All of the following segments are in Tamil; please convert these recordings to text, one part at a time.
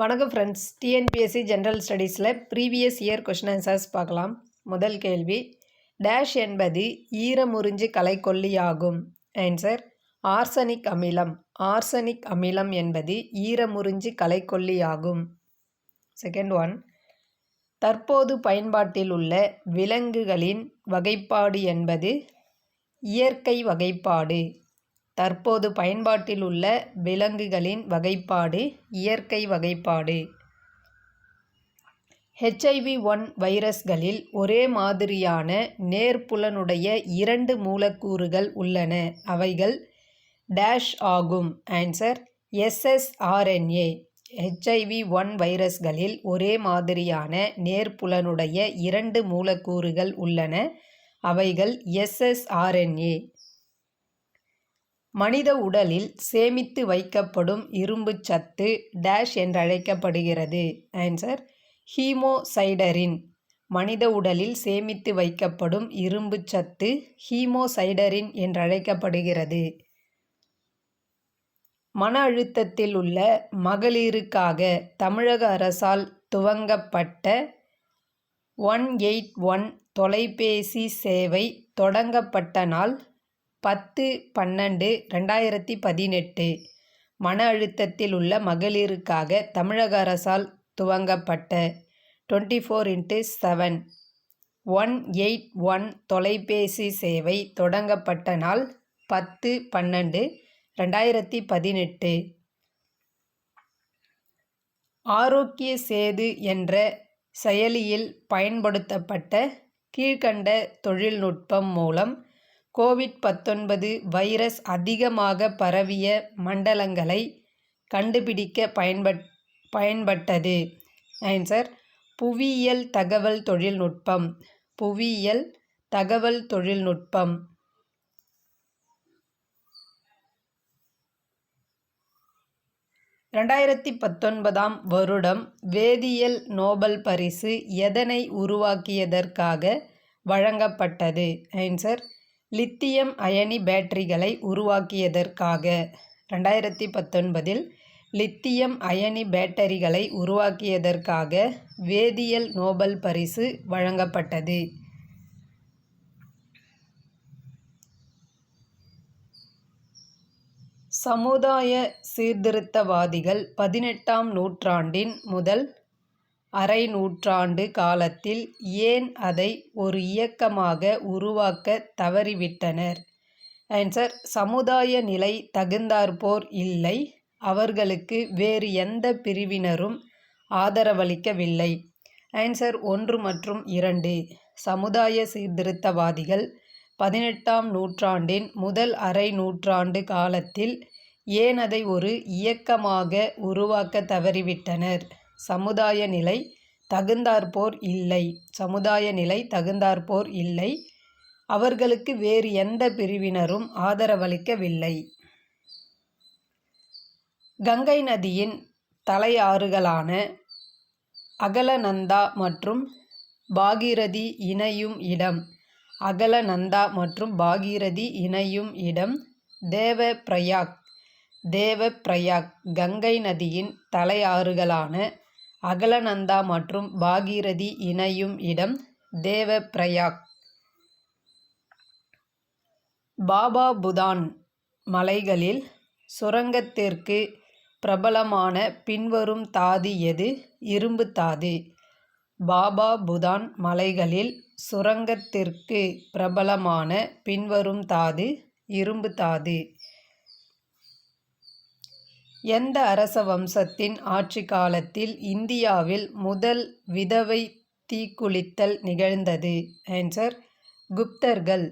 வணக்கம் ஃப்ரெண்ட்ஸ். டிஎன்பிஎஸ்சி ஜென்ரல் ஸ்டடீஸில் ப்ரீவியஸ் இயர் கொஷின் ஆன்சர்ஸ் பார்க்கலாம். முதல் கேள்வி, டேஷ் என்பது ஈரமுறிஞ்சு களைக்கொல்லியாகும். ஆன்சர் ஆர்சனிக் அமிலம். ஆர்சனிக் அமிலம் என்பது ஈரமுறிஞ்சு களைக்கொல்லியாகும். செகண்ட் ஒன், தற்போது பயன்பாட்டில் உள்ள விலங்குகளின் வகைப்பாடு என்பது இயற்கை வகைப்பாடு. தற்போது பயன்பாட்டில் உள்ள விலங்குகளின் வகைப்பாடு இயற்கை வகைப்பாடு. HIV-1 வைரஸ்களில் ஒரே மாதிரியான நேர்ப்புலனுடைய 2 மூலக்கூறுகள் உள்ளன. அவைகள் டேஷ் ஆகும். Answer ssRNA. HIV-1 வைரஸ்களில் ஒரே மாதிரியான நேர்ப்புலனுடைய 2 மூலக்கூறுகள் உள்ளன. அவைகள் ssRNA. மனித உடலில் சேமித்து வைக்கப்படும் இரும்பு சத்து டேஷ் என்றழைக்கப்படுகிறது. ஆன்சர் ஹீமோசைடரின். மனித உடலில் சேமித்து வைக்கப்படும் இரும்பு சத்து ஹீமோசைடரின் என்றழைக்கப்படுகிறது. மன அழுத்தத்தில் உள்ள மகளிருக்காக தமிழக அரசால் துவங்கப்பட்ட 181 தொலைபேசி சேவை தொடங்கப்பட்ட நாள் 10/12/2018. மன அழுத்தத்தில் உள்ள மகளிருக்காக தமிழக அரசால் துவங்கப்பட்ட 24x7 181 தொலைபேசி சேவை தொடங்கப்பட்ட நாள் 10/12/2018. ஆரோக்கிய சேது என்ற செயலியில் பயன்படுத்தப்பட்ட கீழ்க்கண்ட தொழில்நுட்பம் மூலம் COVID-19 வைரஸ் அதிகமாக பரவிய மண்டலங்களை கண்டுபிடிக்க பயன்பட்டது. ஆன்சர் புவியியல் தகவல் தொழில்நுட்பம். புவியியல் தகவல் தொழில்நுட்பம். 2019 வருடம் வேதியியல் நோபல் பரிசு எதனை உருவாக்கியதற்காக வழங்கப்பட்டது. ஆன்சர் லித்தியம் அயனி பேட்டரிகளை உருவாக்கியதற்காக. 2019 லித்தியம் அயனி பேட்டரிகளை உருவாக்கியதற்காக வேதியியல் நோபல் பரிசு வழங்கப்பட்டது. சமுதாய சீர்திருத்தவாதிகள் 18ஆம் நூற்றாண்டின் முதல் அரை நூற்றாண்டு காலத்தில் ஏன் அதை ஒரு இயக்கமாக உருவாக்க தவறிவிட்டனர். ஆன்சர் சமுதாய நிலை தகுந்தாற்போர் இல்லை. அவர்களுக்கு வேறு எந்த பிரிவினரும் ஆதரவளிக்கவில்லை. ஆன்சர் 1 மற்றும் 2. சமுதாய சீர்திருத்தவாதிகள் 18ஆம் நூற்றாண்டின் முதல் அரை நூற்றாண்டு காலத்தில் ஏன் அதை ஒரு இயக்கமாக உருவாக்க தவறிவிட்டனர். சமுதாய நிலை தகுந்தாற்போர் இல்லை. சமுதாய நிலை தகுந்தாற்போர் இல்லை. அவர்களுக்கு வேறு எந்த பிரிவினரும் ஆதரவளிக்கவில்லை. கங்கை நதியின் தலையாறுகளான அகலநந்தா மற்றும் பாகீரதி இணையும் இடம். அகலநந்தா மற்றும் பாகீரதி இணையும் இடம் தேவப்பிரயாக். தேவப்பிரயாக். கங்கை நதியின் தலையாறுகளான அகலநந்தா மற்றும் பாகீரதி இணையும் இடம் தேவப்பிரயாக். பாபா புதான் மலைகளில் சுரங்கத்திற்கு பிரபலமான பின்வரும் தாது எது? இரும்பு தாது. பாபா புதான் மலைகளில் சுரங்கத்திற்கு பிரபலமான பின்வரும் தாது இரும்பு தாது. எந்த அரச வம்சத்தின் ஆட்சி காலத்தில் இந்தியாவில் முதல் விதவை தீக்குளித்தல் நிகழ்ந்தது. ஆன்சர் குப்தர்கள்.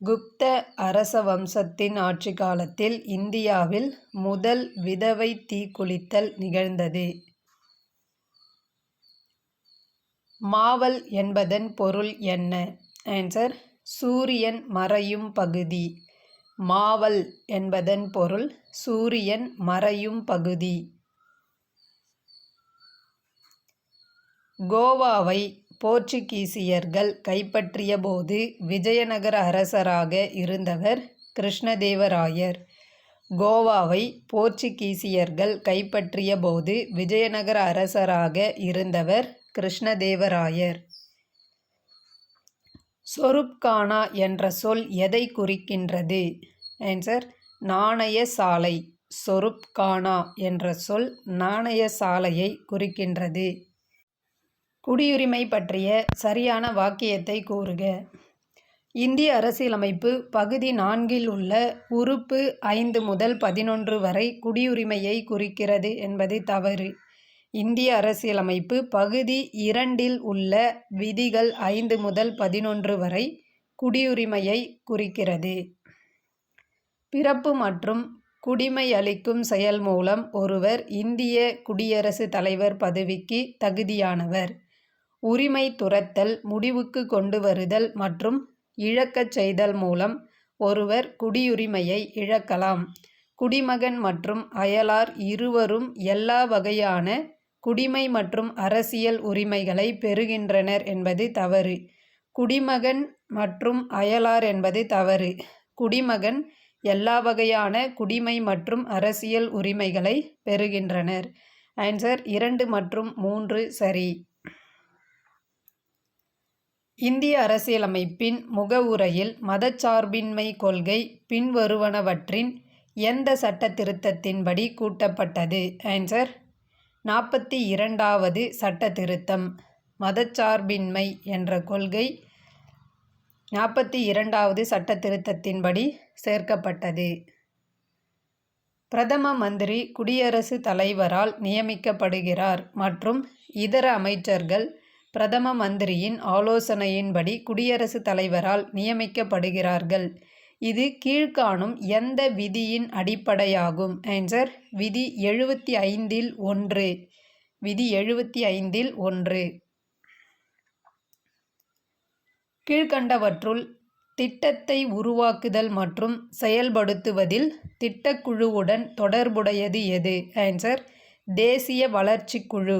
குப்த அரச வம்சத்தின் ஆட்சி காலத்தில் இந்தியாவில் முதல் விதவை தீக்குளித்தல் நிகழ்ந்தது. மாவல் என்பதன் பொருள் என்ன? ஆன்சர் சூரியன் மறையும் பகுதி. மாவல் என்பதன் பொருள் சூரியன் மறையும் பகுதி. கோவாவை போர்ச்சுகீசியர்கள் கைப்பற்றிய போது விஜயநகர அரசராக இருந்தவர் கிருஷ்ணதேவராயர். கோவாவை போர்ச்சுகீசியர்கள் கைப்பற்றிய போது விஜயநகர அரசராக இருந்தவர் கிருஷ்ணதேவராயர். சொருப்கானா என்ற சொல் எதை குறிக்கின்றது? ஆன்சர் நாணய சாலை. சொருப்கானா என்ற சொல் நாணய சாலையை குறிக்கின்றது. குடியுரிமை பற்றிய சரியான வாக்கியத்தை கூறுக. இந்திய அரசியலமைப்பு பகுதி 4 உள்ள உறுப்பு 5 முதல் 11 வரை குடியுரிமையை குறிக்கிறது என்பது தவறு. இந்திய அரசியலமைப்பு பகுதி 2 உள்ள விதிகள் 5 முதல் 11 வரை குடியுரிமையை குறிக்கிறது. பிறப்பு மற்றும் குடிமையளிக்கும் செயல் மூலம் ஒருவர் இந்திய குடியரசுத் தலைவர் பதவிக்கு தகுதியானவர். உரிமை துறத்தல், முடிவுக்கு கொண்டு வருதல் மற்றும் இழக்கச் செய்தல் மூலம் ஒருவர் குடியுரிமையை இழக்கலாம். குடிமகன் மற்றும் அயலார் இருவரும் எல்லா வகையான குடிமை மற்றும் அரசியல் உரிமைகளை பெறுகின்றனர் என்பது தவறு. குடிமகன் மற்றும் அயலார் என்பது தவறு. குடிமகன் எல்லா வகையான குடிமை மற்றும் அரசியல் உரிமைகளை பெறுகின்றனர். ஆன்சர் 2 மற்றும் 3 சரி. இந்திய அரசியலமைப்பின் முகவுரையில் மதச்சார்பின்மை கொள்கை பின்வருவனவற்றின் எந்த சட்ட திருத்தத்தின்படி கூட்டப்பட்டது? ஆன்சர் 42வது சட்ட திருத்தம். மதச்சார்பின்மை என்ற கொள்கை 42வது சட்ட திருத்தத்தின்படி சேர்க்கப்பட்டது. பிரதம மந்திரி குடியரசுத் தலைவரால் நியமிக்கப்படுகிறார் மற்றும் இதர அமைச்சர்கள் பிரதம மந்திரியின் ஆலோசனையின்படி குடியரசுத் தலைவரால் நியமிக்கப்படுகிறார்கள். இது கீழ்காணும் எந்த விதியின் அடிப்படையாகும்? ஆன்சர் விதி 75 1. விதி 75 1. கீழ்கண்டவற்றுள் திட்டத்தை உருவாக்குதல் மற்றும் செயல்படுத்துவதில் திட்டக்குழுவுடன் தொடர்புடையது எது? ஆன்சர் தேசிய வளர்ச்சிக் குழு.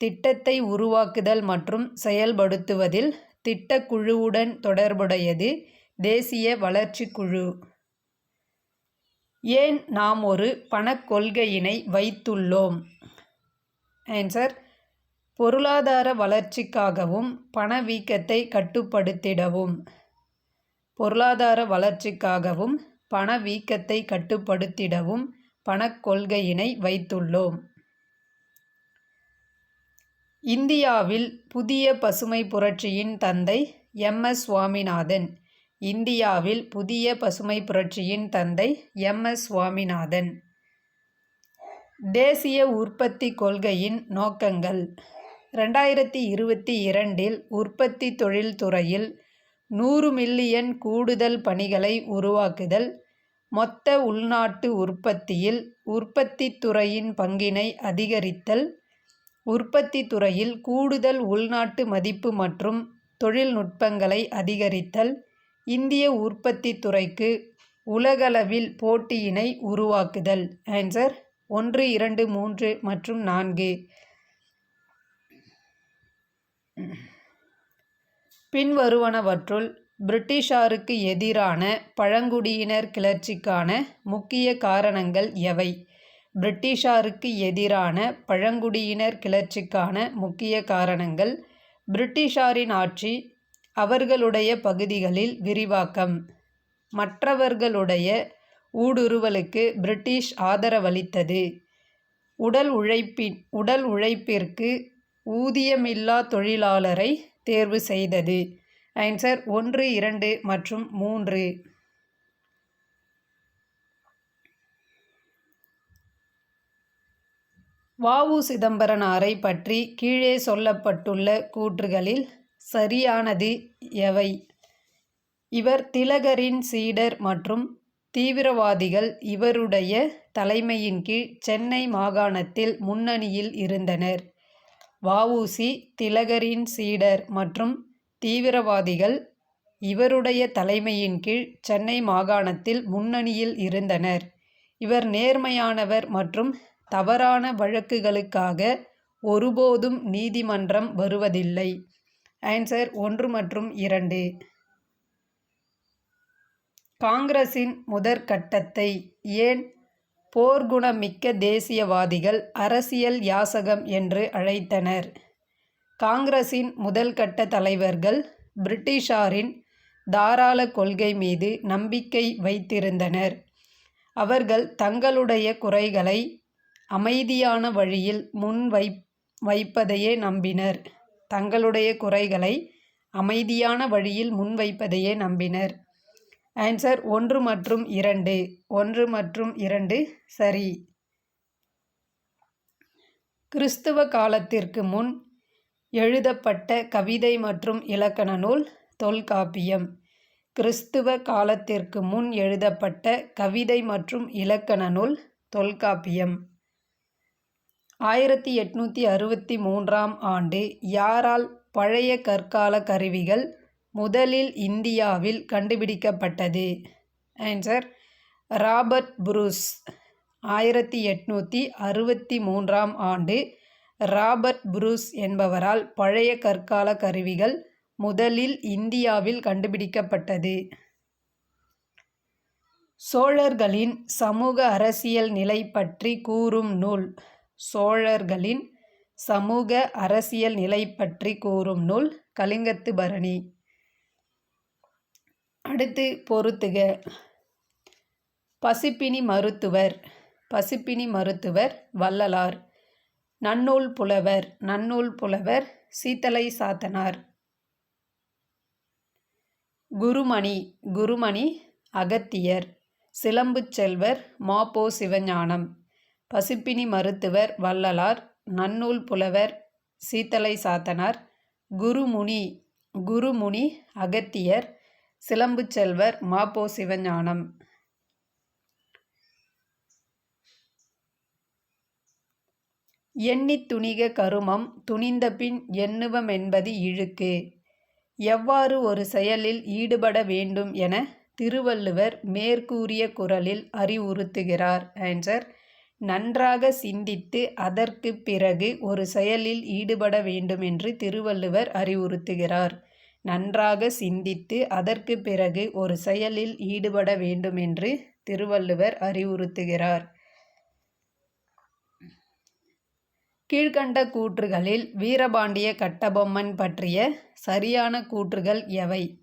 திட்டத்தை உருவாக்குதல் மற்றும் செயல்படுத்துவதில் திட்டக்குழுவுடன் தொடர்புடையது தேசிய வளர்ச்சிக் குழு. ஏன் நாம் ஒரு பணக் கொள்கையினை வைத்துள்ளோம்? ஆன்சர் பொருளாதார வளர்ச்சிக்காகவும் பணவீக்கத்தை கட்டுப்படுத்திடவும். பொருளாதார வளர்ச்சிக்காகவும் பணவீக்கத்தை கட்டுப்படுத்திடவும் பணக் கொள்கையினை வைத்துள்ளோம். இந்தியாவில் புதிய பசுமை புரட்சியின் தந்தை எம்.எஸ். சுவாமிநாதன். இந்தியாவில் புதிய பசுமை புரட்சியின் தந்தை எம்.எஸ். சுவாமிநாதன். தேசிய உற்பத்தி கொள்கையின் நோக்கங்கள். 2022 உற்பத்தி தொழில்துறையில் 100 மில்லியன் கூடுதல் பணிகளை உருவாக்குதல், மொத்த உள்நாட்டு உற்பத்தியில் உற்பத்தித் துறையின் பங்கினை அதிகரித்தல், உற்பத்தி துறையில் கூடுதல் உள்நாட்டு மதிப்பு மற்றும் தொழில்நுட்பங்களை அதிகரித்தல், இந்திய உற்பத்தி துறைக்கு உலகளவில் போட்டியினை உருவாக்குதல். ஆன்சர் 1, 2, 3 மற்றும் 4. பின்வருவனவற்றுள் பிரிட்டிஷாருக்கு எதிரான பழங்குடியினர் கிளர்ச்சிக்கான முக்கிய காரணங்கள் எவை? பிரிட்டிஷாருக்கு எதிரான பழங்குடியினர் கிளர்ச்சிக்கான முக்கிய காரணங்கள்: பிரிட்டிஷாரின் ஆட்சி, அவர்களுடைய பகுதிகளில் விரிவாக்கம், மற்றவர்களுடைய ஊடுருவலுக்கு பிரிட்டிஷ் ஆதரவளித்தது, உடல் உழைப்பிற்கு ஊதியமில்லா தொழிலாளரை தேர்வு செய்தது. ஆன்சர் 1, 2 மற்றும் 3. வ.உ. சிதம்பரனாரை பற்றி கீழே சொல்லப்பட்டுள்ள கூற்றுகளில் சரியானது எவை? இவர் திலகரின் சீடர் மற்றும் தீவிரவாதிகள் இவருடைய தலைமையின் கீழ் சென்னை மாகாணத்தில் முன்னணியில் இருந்தனர். வ.உ.சி. திலகரின் சீடர் மற்றும் தீவிரவாதிகள் இவருடைய தலைமையின் கீழ் சென்னை மாகாணத்தில் முன்னணியில் இருந்தனர். இவர் நேர்மையானவர் மற்றும் தவறான வழக்குகளுக்காக ஒருபோதும் நீதிமன்றம் வருவதில்லை. ஆன்சர் 1 மற்றும் 2. காங்கிரசின் முதற்கட்டத்தை ஏன் போர்க்குணமிக்க தேசியவாதிகள் அரசியல் யாசகம் என்று அழைத்தனர். காங்கிரசின் முதல் கட்ட தலைவர்கள் பிரிட்டிஷாரின் தாராள கொள்கை மீது நம்பிக்கை வைத்திருந்தனர். அவர்கள் தங்களுடைய குறைகளை அமைதியான வழியில் முன்வைப்பதையே நம்பினர். ஆன்சர் 1 மற்றும் 2. 1 மற்றும் 2 சரி. கிறிஸ்துவ காலத்திற்கு முன் எழுதப்பட்ட கவிதை மற்றும் இலக்கண நூல் தொல்காப்பியம். கிறிஸ்துவ காலத்திற்கு முன் எழுதப்பட்ட கவிதை மற்றும் இலக்கண நூல் தொல்காப்பியம். 1863ஆம் ஆண்டு யாரால் பழைய கற்கால கருவிகள் முதலில் இந்தியாவில் கண்டுபிடிக்கப்பட்டது? Answer Robert Bruce. 1863ஆம் ஆண்டு ராபர்ட் புரூஸ் என்பவரால் பழைய கற்கால கருவிகள் முதலில் இந்தியாவில் கண்டுபிடிக்கப்பட்டது. சோழர்களின் சமூக அரசியல் நிலை பற்றி கூறும் நூல். சோழர்களின் சமூக அரசியல் நிலை பற்றி கூறும் நூல் கலிங்கத்து பரணி. அடுத்து பொறுத்துக. பசிப்பினி மருத்துவர். பசிப்பினி மருத்துவர் வள்ளலார். நன்னூல் புலவர். நன்னூல் புலவர் சீத்தலை சாத்தனார். குருமணி. குருமணி அகத்தியர். சிலம்புச் செல்வர் ம.பொ. சிவஞானம். பசிப்பினி மருத்துவர் வள்ளலார். நன்னூல் புலவர் சீத்தலை சாத்தனார். குருமுனி. குருமுனி அகத்தியர். சிலம்புச் செல்வர் ம.பொ. சிவஞானம். எண்ணித் துணிக கருமம் துணிந்தபின் எண்ணுவமென்பது இழுக்கு. எவ்வாறு ஒரு செயலில் ஈடுபட வேண்டும் என திருவள்ளுவர் மேற்கூறிய குறளில் அறிவுறுத்துகிறார்? ஆன்சர் நன்றாக சிந்தித்து அதற்குப் பிறகு ஒரு செயலில் ஈடுபட வேண்டும் என்று திருவள்ளுவர் அறிவுறுத்துகிறார். நன்றாக சிந்தித்து அதற்குப் பிறகு ஒரு செயலில் ஈடுபட வேண்டும் என்று திருவள்ளுவர் அறிவுறுத்துகிறார். கீழ்க்கண்ட கூற்றுகளில் வீரபாண்டிய கட்டபொம்மன் பற்றிய சரியான கூற்றுகள் எவை?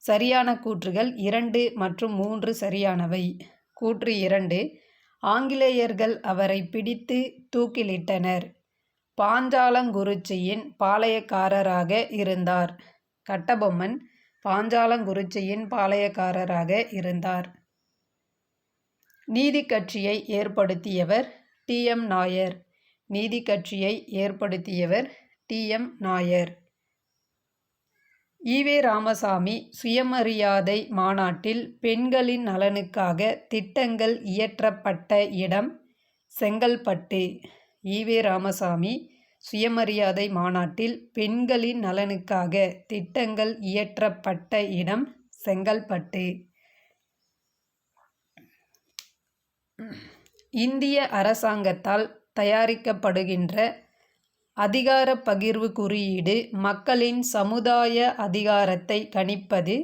சரியான கூற்றுகள் 2 மற்றும் 3 சரியானவை. கூற்று 2. ஆங்கிலேயர்கள் அவரை பிடித்து தூக்கிலிட்டனர். பாஞ்சாலங்குறிச்சியின் பாளையக்காரராக இருந்தார். கட்டபொம்மன் பாஞ்சாலங்குறிச்சியின் பாளையக்காரராக இருந்தார். நீதி கட்சியை ஏற்படுத்தியவர் டி.எம். நாயர். நீதி கட்சியை ஏற்படுத்தியவர் டி.எம். நாயர். ஈ.வே. ராமசாமி சுயமரியாதை மாநாட்டில் பெண்களின் நலனுக்காக திட்டங்கள் இயற்றப்பட்ட இடம் செங்கல்பட்டு. ஈ.வே. ராமசாமி சுயமரியாதை மாநாட்டில் பெண்களின் நலனுக்காக திட்டங்கள் இயற்றப்பட்ட இடம் செங்கல்பட்டு. இந்திய அரசாங்கத்தால் தயாரிக்கப்படுகின்ற அதிகார பகிர்வு குறியீடு மக்களின் சமுதாய அதிகாரத்தை கணிப்பது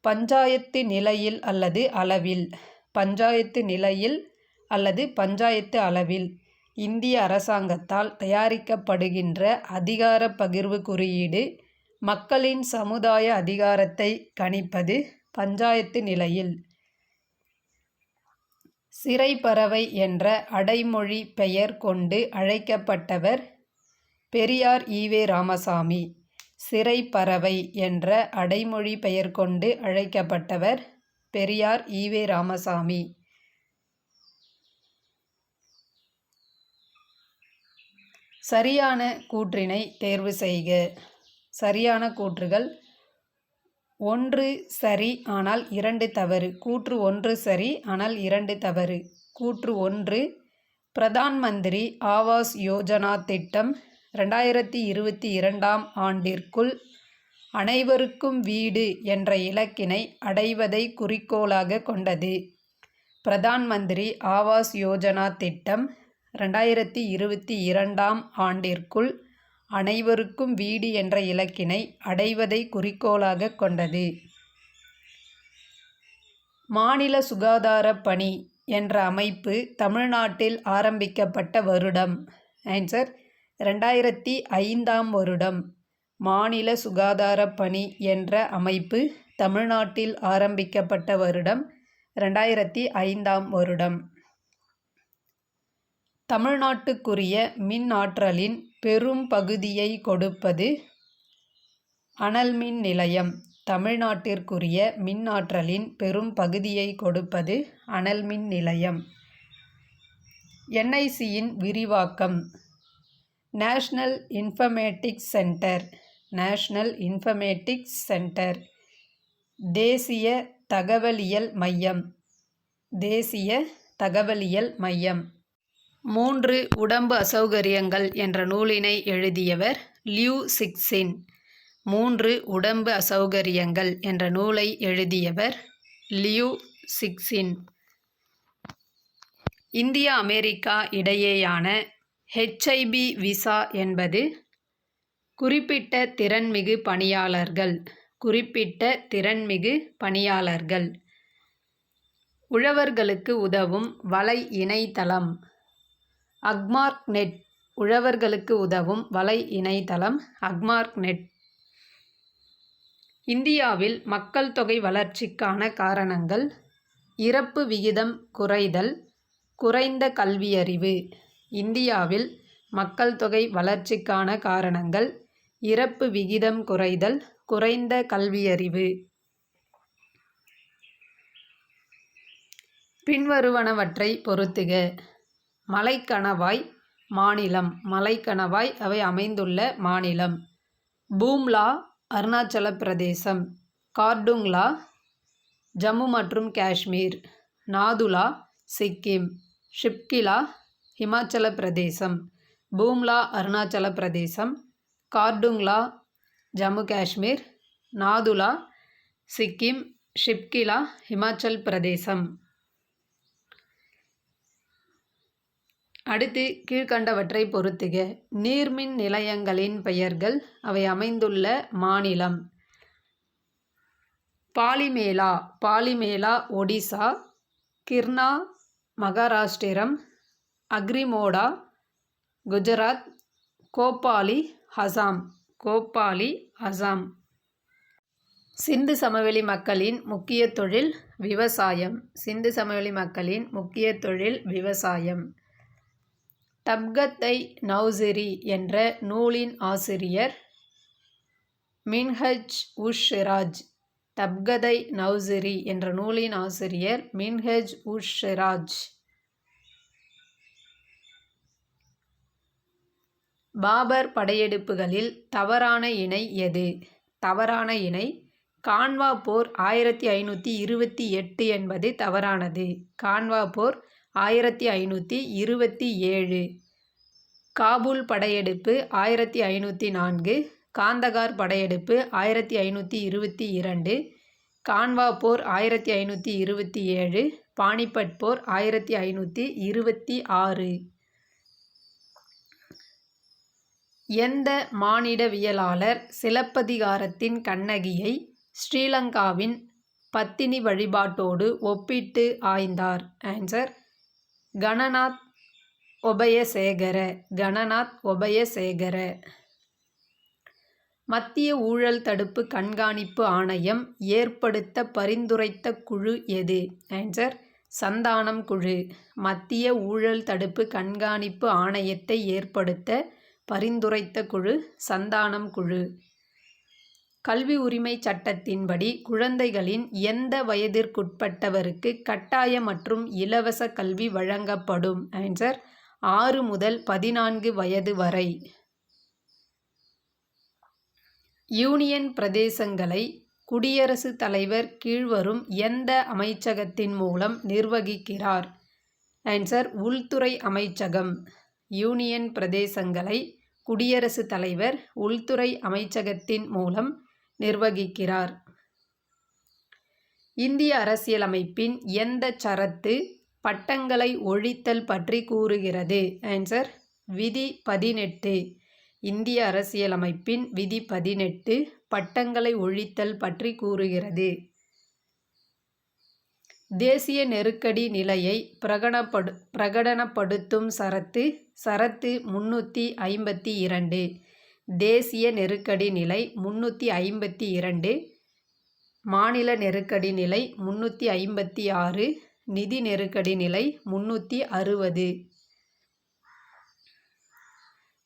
பஞ்சாயத்து நிலையில் அல்லது அளவில். பஞ்சாயத்து நிலையில் அல்லது பஞ்சாயத்து அளவில். இந்திய அரசாங்கத்தால் தயாரிக்கப்படுகின்ற அதிகார பகிர்வு குறியீடு மக்களின் சமுதாய அதிகாரத்தை கணிப்பது பஞ்சாயத்து நிலையில். சிறைப்பறவை என்ற அடைமொழி பெயர் கொண்டு அழைக்கப்பட்டவர் பெரியார் ஈ.வே. ராமசாமி. சிறைப்பறவை என்ற அடைமொழி பெயர் கொண்டு அழைக்கப்பட்டவர் பெரியார் ஈ.வே. ராமசாமி. சரியான கூற்றினை தேர்வு செய்க. சரியான கூற்றுகள் 1 சரி ஆனால் 2 தவறு. கூற்று 1 சரி ஆனால் 2 தவறு. கூற்று 1. பிரதான் மந்திரி ஆவாஸ் யோஜனா திட்டம் 2022ஆம் ஆண்டிற்குள் அனைவருக்கும் வீடு என்ற இலக்கினை அடைவதை குறிக்கோளாக கொண்டது. பிரதான் மந்திரி ஆவாஸ் யோஜனா திட்டம் 2022ஆம் ஆண்டிற்குள் அனைவருக்கும் வீடு என்ற இலக்கினை அடைவதை குறிக்கோளாக கொண்டது. மாநில சுகாதார பணி என்ற அமைப்பு தமிழ்நாட்டில் ஆரம்பிக்கப்பட்ட வருடம்? ஆன்சர் 2005ஆம் வருடம். மாநில சுகாதாரப் பணி என்ற அமைப்பு தமிழ்நாட்டில் ஆரம்பிக்கப்பட்ட வருடம் 2005ஆம் வருடம். தமிழ்நாட்டுக்குரிய மின் ஆற்றலின் பெரும் பகுதியை கொடுப்பது அனல் மின் நிலையம். தமிழ்நாட்டிற்குரிய மின் ஆற்றலின் பெரும் பகுதியை கொடுப்பது அனல் மின் நிலையம். NICயின் விரிவாக்கம் national informatics centre. National informatics centre. தேசிய தகவலியல் மையம். தேசிய தகவலியல் மையம். 3 உடம்பு அசௌகரியங்கள் என்ற நூலினை எழுதியவர் லியூ சிக்சின். 3 உடம்பு அசௌகரியங்கள் என்ற நூலை எழுதியவர் லியூ சிக்சின். இந்தியா அமெரிக்கா இடையேயான HIV விசா என்பது குறிப்பிட்ட திறன்மிகு பணியாளர்கள். குறிப்பிட்ட திறன்மிகு பணியாளர்கள். உழவர்களுக்கு உதவும் வலை இணையதளம் அக்மார்க் நெட். உழவர்களுக்கு உதவும் வலை இணையதளம் அக்மார்க் நெட். இந்தியாவில் மக்கள் தொகை வளர்ச்சிக்கான காரணங்கள் இறப்பு விகிதம் குறைதல், குறைந்த கல்வியறிவு. இந்தியாவில் மக்கள் தொகை வளர்ச்சிக்கான காரணங்கள் இறப்பு விகிதம் குறைதல், குறைந்த கல்வியறிவு. பின்வருவனவற்றை பொறுத்துக. மலைக்கணவாய் மாநிலம். மலைக்கணவாய் அவை அமைந்துள்ள மாநிலம். பூம்லா அருணாச்சல பிரதேசம். கார்டுங்லா ஜம்மு மற்றும் காஷ்மீர். நாதுலா சிக்கிம். ஷிப்கிலா ஹிமாச்சல பிரதேசம். பூம்லா அருணாச்சல பிரதேசம். கார்டுங்லா ஜம்மு காஷ்மீர். நாதுலா சிக்கிம். ஷிப்கிலா ஹிமாச்சல் பிரதேசம். அடுத்து கீழ்கண்டவற்றை பொறுத்துக. நீர்மின் நிலையங்களின் பெயர்கள் அவை அமைந்துள்ள மாநிலம். பாலிமேலா. பாலிமேலா ஒடிசா. கிர்னா மகாராஷ்டிரம். அக்ரிமோடா குஜராத். கோப்பாலி அசாம். கோப்பாலி அசாம். சிந்து சமவெளி மக்களின் முக்கிய தொழில் விவசாயம். சிந்து சமவெளி மக்களின் முக்கிய தொழில் விவசாயம். தப்கத்-ஐ-நவ்சிரி என்ற நூலின் ஆசிரியர் மின்ஹஜ்-உஸ்-சிராஜ். தப்கத்-ஐ-நவ்சிரி என்ற நூலின் ஆசிரியர் மின்ஹஜ்-உஸ்-சிராஜ். பாபர் படையெடுப்புகளில் தவறான இணை எது? தவறான இணை கான்வா போர் 1528 என்பது தவறானது. கான்வா போர் 1527. காபூல் படையெடுப்பு 1504. காந்தகார் படையெடுப்பு 1522. கான்வா போர் 1527. பானிபட் போர் 1526. எந்த மானிடவியலாளர் சிலப்பதிகாரத்தின் கண்ணகியை ஸ்ரீலங்காவின் பத்தினி வழிபாட்டோடு ஒப்பிட்டு ஆய்ந்தார்? ஆன்சர் கணநாத் ஒபயசேகர. கணநாத் ஒபயசேகர. மத்திய ஊழல் தடுப்பு கண்காணிப்பு ஆணையம் ஏற்படுத்த பரிந்துரைத்த குழு எது? ஆன்சர் சந்தானம் குழு. மத்திய ஊழல் தடுப்பு கண்காணிப்பு ஆணையத்தை ஏற்படுத்த பரிந்துரைத்த குழு சந்தானம் குழு. கல்வி உரிமை சட்டத்தின்படி குழந்தைகளின் எந்த வயதிற்குட்பட்டவருக்கு கட்டாய மற்றும் இலவச கல்வி வழங்கப்படும்? ஆன்சர் 6 முதல் 14 வயது வரை. யூனியன் பிரதேசங்களை குடியரசுத் தலைவர் கீழ்வரும் எந்த அமைச்சகத்தின் மூலம் நிர்வகிக்கிறார்? ஆன்சர் உள்துறை அமைச்சகம். யூனியன் பிரதேசங்களை குடியரசுத் தலைவர் உள்துறை அமைச்சகத்தின் மூலம் நிர்வகிக்கிறார். இந்திய அரசியலமைப்பின் எந்த சரத்து பட்டங்களை ஒழித்தல் பற்றி கூறுகிறது? ஆன்சர் விதி 18. இந்திய அரசியலமைப்பின் விதி 18 பட்டங்களை ஒழித்தல் பற்றி கூறுகிறது. தேசிய நெருக்கடி நிலையை பிரகடனப்படுத்தும் சரத்து 352. தேசிய நெருக்கடி நிலை 352, மாநில நெருக்கடி நிலை 356, நிதி நெருக்கடி நிலை 360.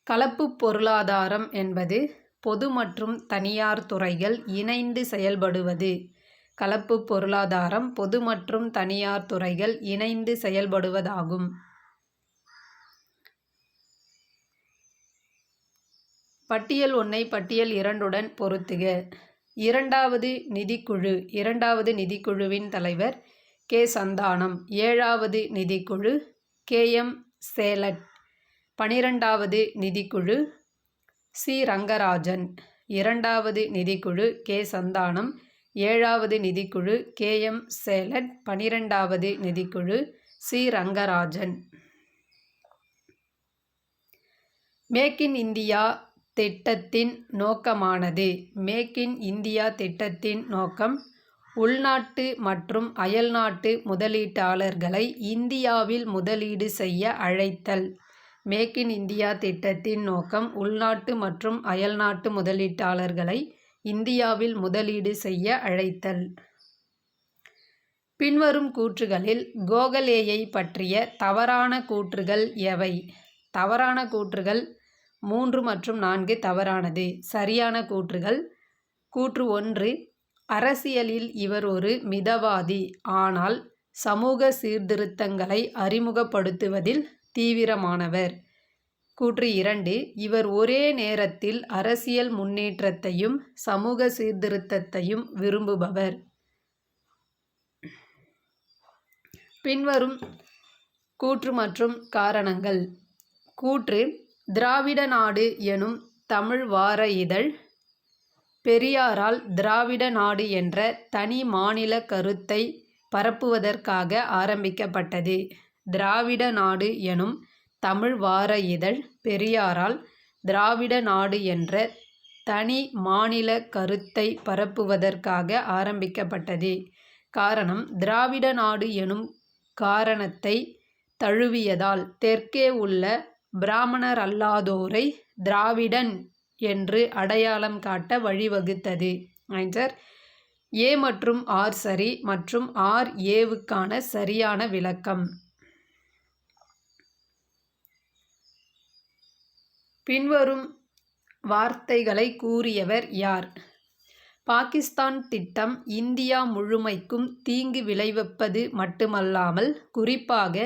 கலப்பு பொருளாதாரம் என்பது பொது மற்றும் தனியார் துறைகள் இணைந்து செயல்படுவது. கலப்பு பொருளாதாரம் பொது மற்றும் தனியார் துறைகள் இணைந்து செயல்படுவதாகும். பட்டியல் 1 பட்டியல் 2 பொருத்துக. இரண்டாவது நிதிக்குழுவின் தலைவர் கே. சந்தானம். 7வது நிதிக்குழு km சேலட். 12வது நிதிக்குழு சி. ரங்கராஜன். 2வது நிதிக்குழு கே. சந்தானம். 7வது நிதிக்குழு km சேலட். 12வது நிதிக்குழு C. Rangarajan. Make in India திட்டத்தின் நோக்கமானது. மேக் இன் இந்தியா திட்டத்தின் நோக்கம் உள்நாட்டு மற்றும் அயல்நாட்டு முதலீட்டாளர்களை இந்தியாவில் முதலீடு செய்ய அழைத்தல். மேக் இன் இந்தியா திட்டத்தின் நோக்கம் உள்நாட்டு மற்றும் அயல்நாட்டு முதலீட்டாளர்களை இந்தியாவில் முதலீடு செய்ய அழைத்தல். பின்வரும் கூற்றுகளில் கோகலேயை பற்றிய தவறான கூற்றுகள் எவை? தவறான கூற்றுகள் 3 மற்றும் 4 தவறானது. சரியான கூற்றுகள்: கூற்று 1, அரசியலில் இவர் ஒரு மிதவாதி, ஆனால் சமூக சீர்திருத்தங்களை அறிமுகப்படுத்துவதில் தீவிரமானவர். கூற்று 2, இவர் ஒரே நேரத்தில் அரசியல் முன்னேற்றத்தையும் சமூக சீர்திருத்தத்தையும் விரும்புபவர். பின்வரும் கூற்று மற்றும் காரணங்கள். கூற்று: திராவிட நாடு எனும் தமிழ் வார இதழ் பெரியாரால் திராவிட நாடு என்ற தனி மாநில கருத்தை பரப்புவதற்காக ஆரம்பிக்கப்பட்டது. திராவிட நாடு எனும் தமிழ் வார இதழ் பெரியாரால் திராவிட நாடு என்ற தனி மாநில கருத்தை பரப்புவதற்காக ஆரம்பிக்கப்பட்டது. காரணம்: திராவிட நாடு எனும் காரணத்தை தழுவியதால் தெற்கே உள்ள பிராமணரல்லாதோரை திராவிடன் என்று அடையாளம் காட்ட வழிவகுத்தது. ஆன்சர்: ஏ மற்றும் ஆர் சரி மற்றும் ஆர் ஏவுக்கான சரியான விளக்கம். பின்வரும் வார்த்தைகளை கூறியவர் யார்? பாகிஸ்தான் திட்டம் இந்தியா முழுமைக்கும் தீங்கு விளைவிப்பது மட்டுமல்லாமல் குறிப்பாக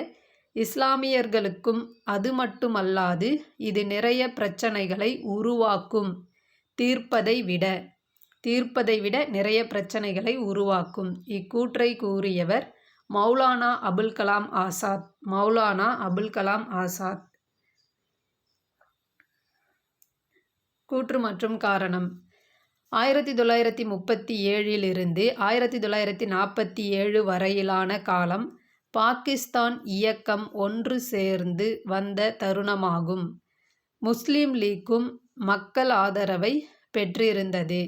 இஸ்லாமியர்களுக்கும் அது மட்டுமல்லாது இது நிறைய பிரச்சனைகளை உருவாக்கும். தீர்ப்பதை விட நிறைய பிரச்சனைகளை உருவாக்கும். இக்கூற்றை கூறியவர் மௌலானா அபுல் கலாம் ஆசாத். மௌலானா அபுல் கலாம் ஆசாத். கூற்று மற்றும் காரணம். 1937 1947 வரையிலான காலம் பாகிஸ்தான் இயக்கம் ஒன்று சேர்ந்து வந்த தருணமாகும். முஸ்லீம் லீக்கும் மக்கள் ஆதரவை பெற்றிருந்தது.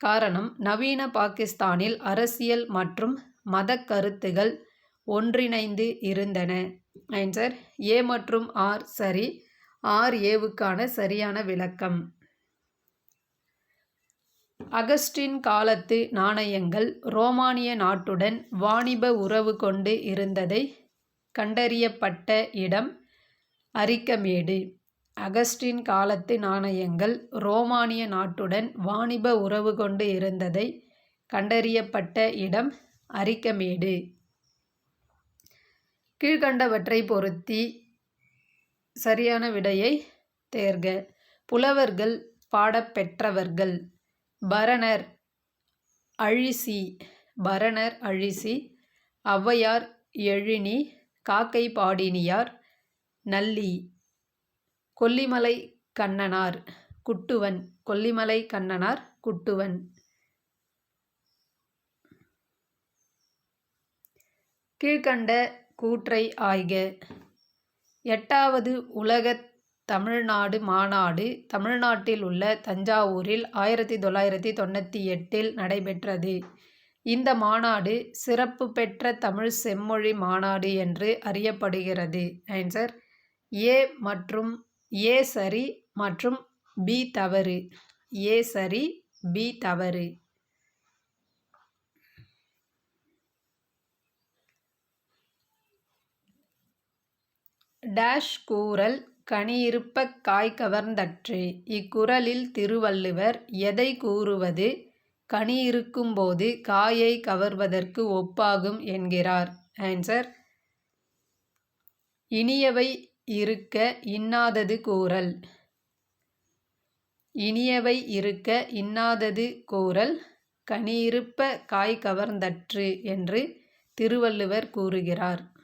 காரணம்: நவீன பாகிஸ்தானில் அரசியல் மற்றும் மத கருத்துகள் ஒன்றிணைந்து இருந்தன. ஆன்சர்: ஏ மற்றும் ஆர் சரி, ஆர் ஏவுக்கான சரியான விளக்கம். அகஸ்டின் காலத்து நாணயங்கள் ரோமானிய நாட்டுடன் வாணிப உறவு கொண்டு இருந்ததை கண்டறியப்பட்ட இடம் அரிக்கமேடு. அகஸ்டின் காலத்து நாணயங்கள் ரோமானிய நாட்டுடன் வாணிப உறவு கொண்டு இருந்ததை கண்டறியப்பட்ட இடம் அரிக்கமேடு. கீழ்கண்டவற்றை பொருத்தி சரியான விடையை தேர்க. புலவர்கள் பாடப்பெற்றவர்கள்: பரணர் அழிசி, ஔவையார் எழினி, காக்கை பாடினியார், நல்லி. கொல்லிமலை கண்ணனார், குட்டுவன். கீழ்கண்ட கூற்றை ஆய்க. 8வது உலகத் தமிழ்நாடு மாநாடு தமிழ்நாட்டில் உள்ள தஞ்சாவூரில் 1998 நடைபெற்றது. இந்த மாநாடு சிறப்பு பெற்ற தமிழ் செம்மொழி மாநாடு என்று அறியப்படுகிறது. ஆன்சர் ஏ மற்றும் ஏ சரி மற்றும் பி தவறு. ஏ சரி, பி தவறு. டேஷ் கூறல் கனியிருப்பக் காய் கவர்ந்தற்று. இக்குறளில் திருவள்ளுவர் எதை கூறுவது கனியிருக்கும்போது காயை கவர்வதற்கு ஒப்பாகும் என்கிறார்? ஆன்சர் இனியவை இருக்க இன்னாதது கூறல். இனியவை இருக்க இன்னாதது கூறல் கனியிருப்ப காய் கவர்ந்தற்று என்று திருவள்ளுவர் கூறுகிறார்.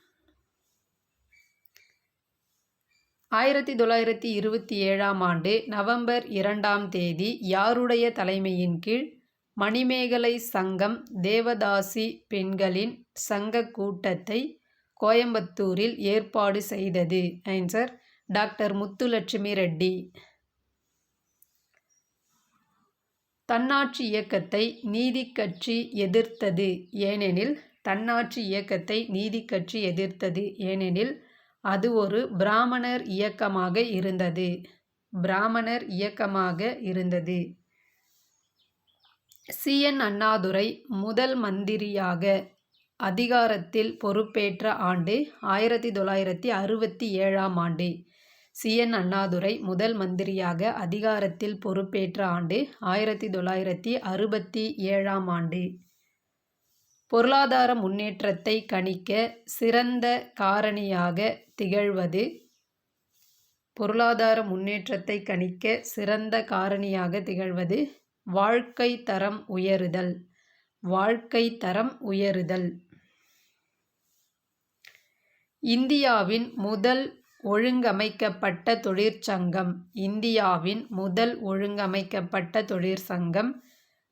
1927ஆம் ஆண்டு நவம்பர் 2ஆம் தேதி யாருடைய தலைமையின் கீழ் மணிமேகலை சங்கம் தேவதாசி பெண்களின் சங்க கூட்டத்தை கோயம்புத்தூரில் ஏற்பாடு செய்தது? Answer doctor Muthulakshmi Reddy. தன்னாட்சி இயக்கத்தை நீதிக்கட்சி எதிர்த்தது ஏனெனில் தன்னாட்சி இயக்கத்தை நீதிக்கட்சி எதிர்த்தது ஏனெனில் அது ஒரு பிராமணர் இயக்கமாக இருந்தது. பிராமணர் இயக்கமாக இருந்தது. சி.என். அண்ணாதுரை முதல் மந்திரியாக அதிகாரத்தில் பொறுப்பேற்ற ஆண்டு 1967ஆம் ஆண்டு. சி.என். அண்ணாதுரை முதல் மந்திரியாக அதிகாரத்தில் பொறுப்பேற்ற ஆண்டு 1967ஆம் ஆண்டு. பொருளாதார முன்னேற்றத்தை கணிக்க சிறந்த காரணியாக திகழ்வது? பொருளாதார முன்னேற்றத்தை கணிக்க சிறந்த காரணியாக திகழ்வது வாழ்க்கை தரம் உயருதல். வாழ்க்கை தரம் உயருதல். இந்தியாவின் முதல் ஒழுங்கமைக்கப்பட்ட தொழிற்சங்கம். இந்தியாவின் முதல் ஒழுங்கமைக்கப்பட்ட தொழிற்சங்கம்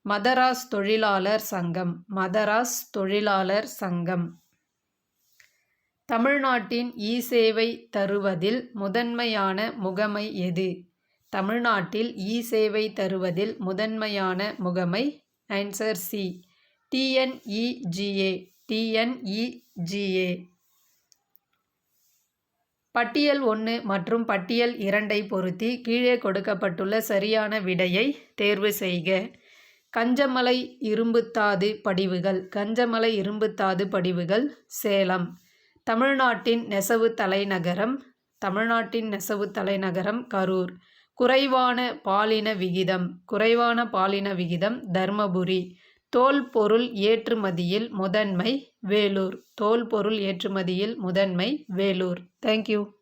மதராஸ் தொழிலாளர் சங்கம். மதராஸ் தொழிலாளர் சங்கம். தமிழ்நாட்டின் இ-சேவை தருவதில் முதன்மையான முகமை எது? தமிழ்நாட்டில் இ-சேவை தருவதில் முதன்மையான முகமை? Answer C TNEGA. TNEGA. பட்டியல் 1 மற்றும் பட்டியல் 2ஐ பொருத்தி கீழே கொடுக்கப்பட்டுள்ள சரியான விடையை தேர்வு செய்க. கஞ்சமலை இரும்புத்தாது படிவுகள். கஞ்சமலை இரும்புத்தாது படிவுகள் சேலம். தமிழ்நாட்டின் நெசவு தலைநகரம். தமிழ்நாட்டின் நெசவு தலைநகரம் கரூர். குறைவான பாலின விகிதம். குறைவான பாலின விகிதம் தர்மபுரி. தோல் பொருள் ஏற்றுமதியில் முதன்மை வேலூர். தோல் பொருள் ஏற்றுமதியில் முதன்மை வேலூர். தேங்க்யூ.